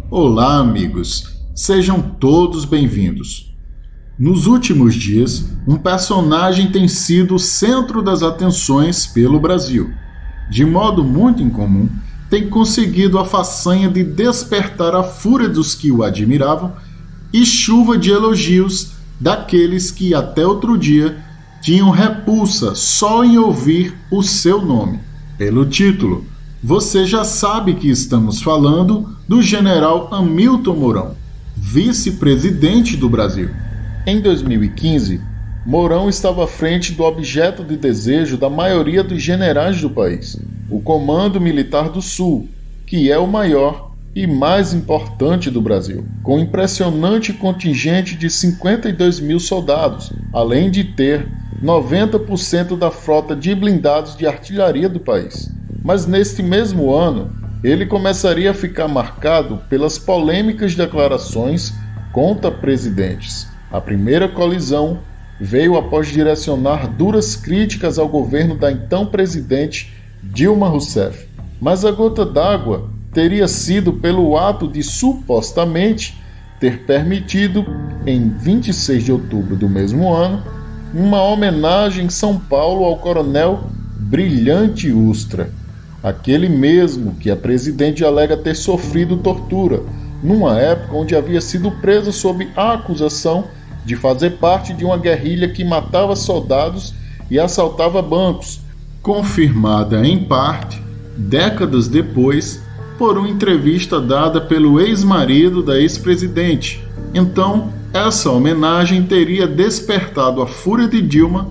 Olá, amigos. Sejam todos bem-vindos. Nos últimos dias, um personagem tem sido o centro das atenções pelo Brasil. De modo muito incomum, tem conseguido a façanha de despertar a fúria dos que o admiravam e chuva de elogios daqueles que até outro dia tinham repulsa só em ouvir o seu nome. Pelo título, você já sabe que estamos falando do general Hamilton Mourão, vice-presidente do Brasil. Em 2015, Mourão estava à frente do objeto de desejo da maioria dos generais do país, o Comando Militar do Sul, que é o maior e mais importante do Brasil, com um impressionante contingente de 52 mil soldados, além de ter 90% da frota de blindados de artilharia do país. Mas neste mesmo ano, ele começaria a ficar marcado pelas polêmicas declarações contra presidentes. A primeira colisão veio após direcionar duras críticas ao governo da então presidente Dilma Rousseff. Mas a gota d'água teria sido pelo ato de supostamente ter permitido, em 26 de outubro do mesmo ano, uma homenagem em São Paulo ao coronel Brilhante Ustra, aquele mesmo que a presidente alega ter sofrido tortura, numa época onde havia sido preso sob a acusação de fazer parte de uma guerrilha que matava soldados e assaltava bancos, confirmada em parte, décadas depois, por uma entrevista dada pelo ex-marido da ex-presidente. Então, essa homenagem teria despertado a fúria de Dilma,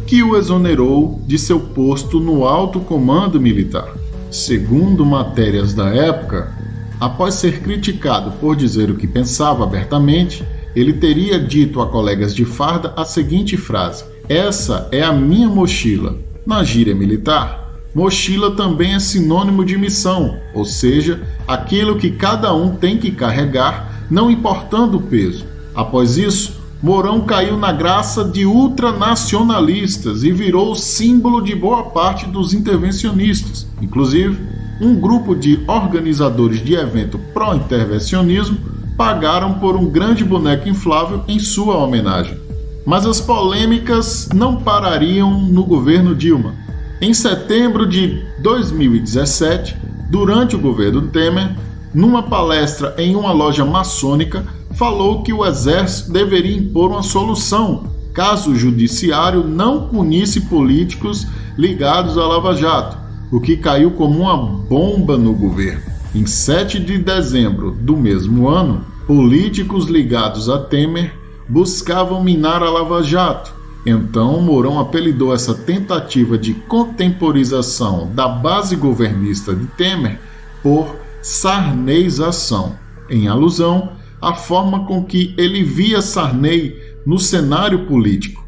que o exonerou de seu posto no alto comando militar. Segundo matérias da época, após ser criticado por dizer o que pensava abertamente, ele teria dito a colegas de farda a seguinte frase: "Essa é a minha mochila." Na gíria militar, mochila também é sinônimo de missão, ou seja, aquilo que cada um tem que carregar, não importando o peso. Após isso, Mourão caiu na graça de ultranacionalistas e virou símbolo de boa parte dos intervencionistas. Inclusive, um grupo de organizadores de evento pró-intervencionismo pagaram por um grande boneco inflável em sua homenagem. Mas as polêmicas não parariam no governo Dilma. Em setembro de 2017, durante o governo Temer, numa palestra em uma loja maçônica, falou que o exército deveria impor uma solução caso o judiciário não punisse políticos ligados à Lava Jato, o que caiu como uma bomba no governo. Em 7 de dezembro do mesmo ano, políticos ligados a Temer buscavam minar a Lava Jato. Então, Mourão apelidou essa tentativa de contemporização da base governista de Temer por sarneyização, em alusão à forma com que ele via Sarney no cenário político.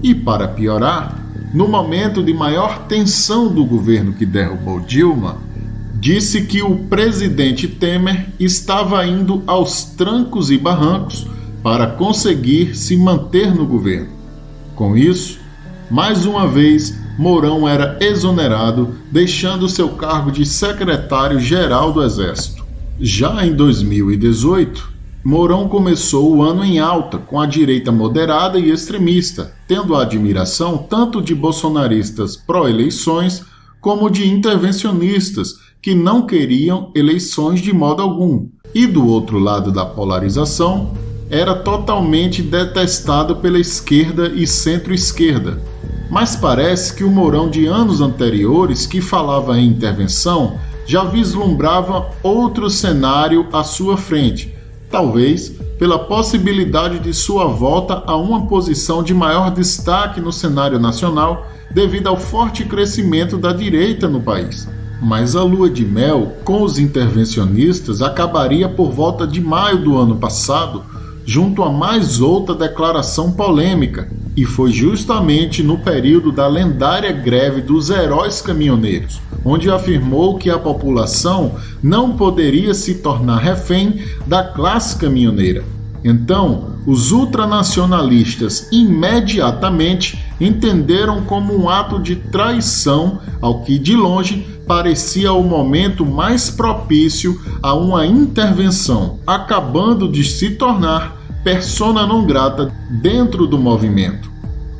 E, para piorar, no momento de maior tensão do governo que derrubou Dilma, disse que o presidente Temer estava indo aos trancos e barrancos para conseguir se manter no governo. Com isso, mais uma vez, Mourão era exonerado, deixando seu cargo de secretário-geral do Exército. Já em 2018, Mourão começou o ano em alta, com a direita moderada e extremista, tendo a admiração tanto de bolsonaristas pró-eleições como de intervencionistas que não queriam eleições de modo algum. E do outro lado da polarização, era totalmente detestado pela esquerda e centro-esquerda. Mas parece que o Mourão de anos anteriores, que falava em intervenção, já vislumbrava outro cenário à sua frente, talvez pela possibilidade de sua volta a uma posição de maior destaque no cenário nacional devido ao forte crescimento da direita no país. Mas a lua de mel com os intervencionistas acabaria por volta de maio do ano passado, junto a mais outra declaração polêmica, e foi justamente no período da lendária greve dos heróis caminhoneiros, onde afirmou que a população não poderia se tornar refém da classe caminhoneira. Então, os ultranacionalistas imediatamente entenderam como um ato de traição ao que de longe parecia o momento mais propício a uma intervenção, acabando de se tornar persona non grata dentro do movimento.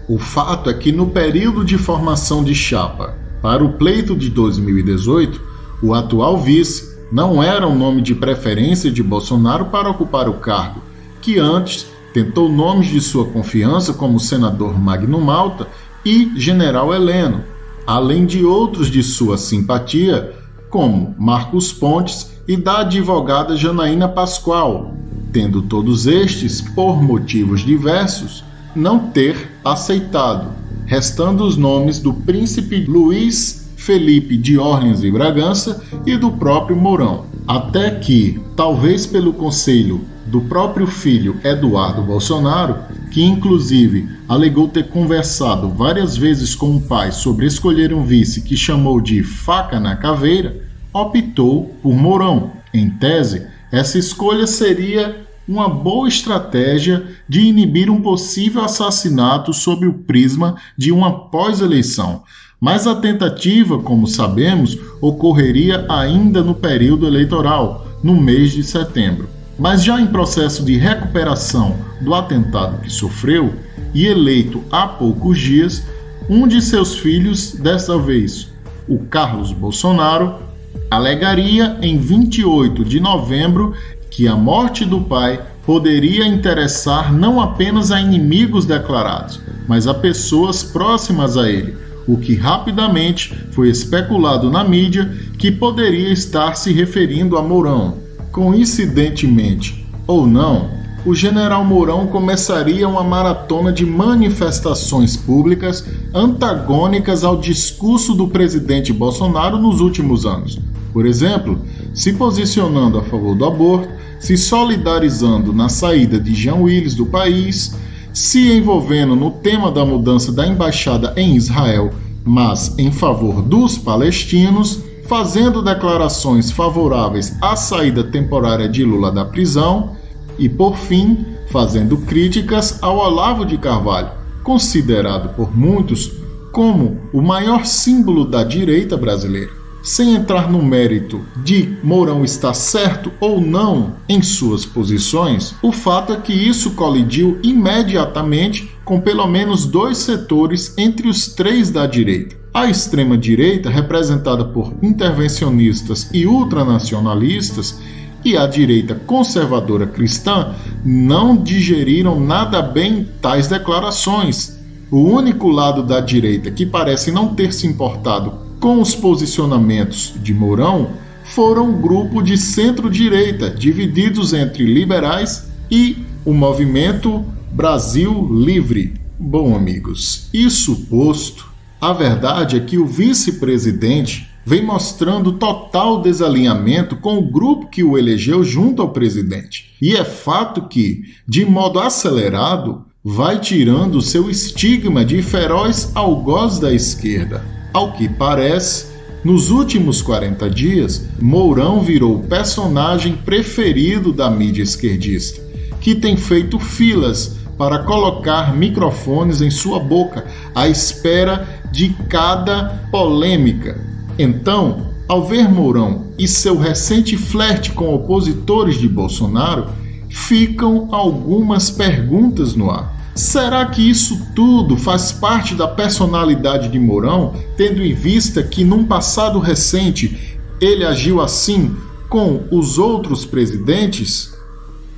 O fato é que no período de formação de chapa para o pleito de 2018, o atual vice não era um nome de preferência de Bolsonaro para ocupar o cargo, que antes tentou nomes de sua confiança como o senador Magno Malta e general Heleno, além de outros de sua simpatia, como Marcos Pontes e da advogada Janaína Pascoal, tendo todos estes, por motivos diversos, não ter aceitado, restando os nomes do príncipe Luiz Felipe de Orleans e Bragança e do próprio Mourão. Até que, talvez pelo conselho do próprio filho Eduardo Bolsonaro, que inclusive alegou ter conversado várias vezes com o pai sobre escolher um vice que chamou de faca na caveira, optou por Mourão. Em tese, essa escolha seria uma boa estratégia de inibir um possível assassinato sob o prisma de uma pós-eleição, mas a tentativa, como sabemos, ocorreria ainda no período eleitoral, no mês de setembro. Mas já em processo de recuperação do atentado que sofreu e eleito há poucos dias, um de seus filhos, dessa vez o Carlos Bolsonaro, alegaria em 28 de novembro que a morte do pai poderia interessar não apenas a inimigos declarados, mas a pessoas próximas a ele, o que rapidamente foi especulado na mídia que poderia estar se referindo a Mourão. Coincidentemente ou não, o general Mourão começaria uma maratona de manifestações públicas antagônicas ao discurso do presidente Bolsonaro nos últimos anos. Por exemplo, se posicionando a favor do aborto, se solidarizando na saída de Jean Willis do país, se envolvendo no tema da mudança da embaixada em Israel, mas em favor dos palestinos, fazendo declarações favoráveis à saída temporária de Lula da prisão e, por fim, fazendo críticas ao Olavo de Carvalho, considerado por muitos como o maior símbolo da direita brasileira. Sem entrar no mérito de Mourão estar certo ou não em suas posições, o fato é que isso colidiu imediatamente com pelo menos dois setores entre os três da direita. A extrema-direita, representada por intervencionistas e ultranacionalistas, e a direita conservadora cristã não digeriram nada bem tais declarações. O único lado da direita que parece não ter se importado com os posicionamentos de Mourão foram um grupo de centro-direita, divididos entre liberais e o movimento Brasil Livre. Bom, amigos, isso posto, a verdade é que o vice-presidente vem mostrando total desalinhamento com o grupo que o elegeu junto ao presidente. E é fato que, de modo acelerado, vai tirando seu estigma de feroz algoz da esquerda. Ao que parece, nos últimos 40 dias, Mourão virou o personagem preferido da mídia esquerdista, que tem feito filas para colocar microfones em sua boca à espera de cada polêmica. Então, ao ver Mourão e seu recente flerte com opositores de Bolsonaro, ficam algumas perguntas no ar. Será que isso tudo faz parte da personalidade de Mourão, tendo em vista que num passado recente ele agiu assim com os outros presidentes?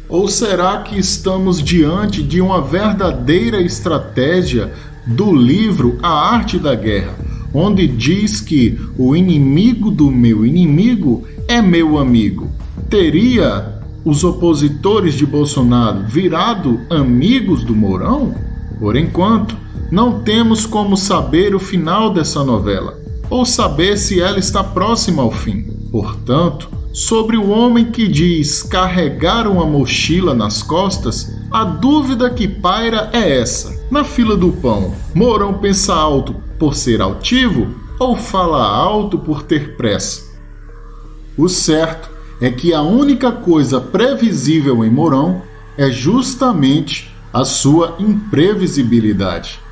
Ou será que estamos diante de uma verdadeira estratégia do livro A Arte da Guerra, onde diz que o inimigo do meu inimigo é meu amigo? Teria os opositores de Bolsonaro virado amigos do Mourão? Por enquanto, não temos como saber o final dessa novela, ou saber se ela está próxima ao fim. Portanto, sobre o homem que diz carregar uma mochila nas costas, a dúvida que paira é essa: na fila do pão, Mourão pensa alto por ser altivo ou fala alto por ter pressa? O certo é que a única coisa previsível em Mourão é justamente a sua imprevisibilidade.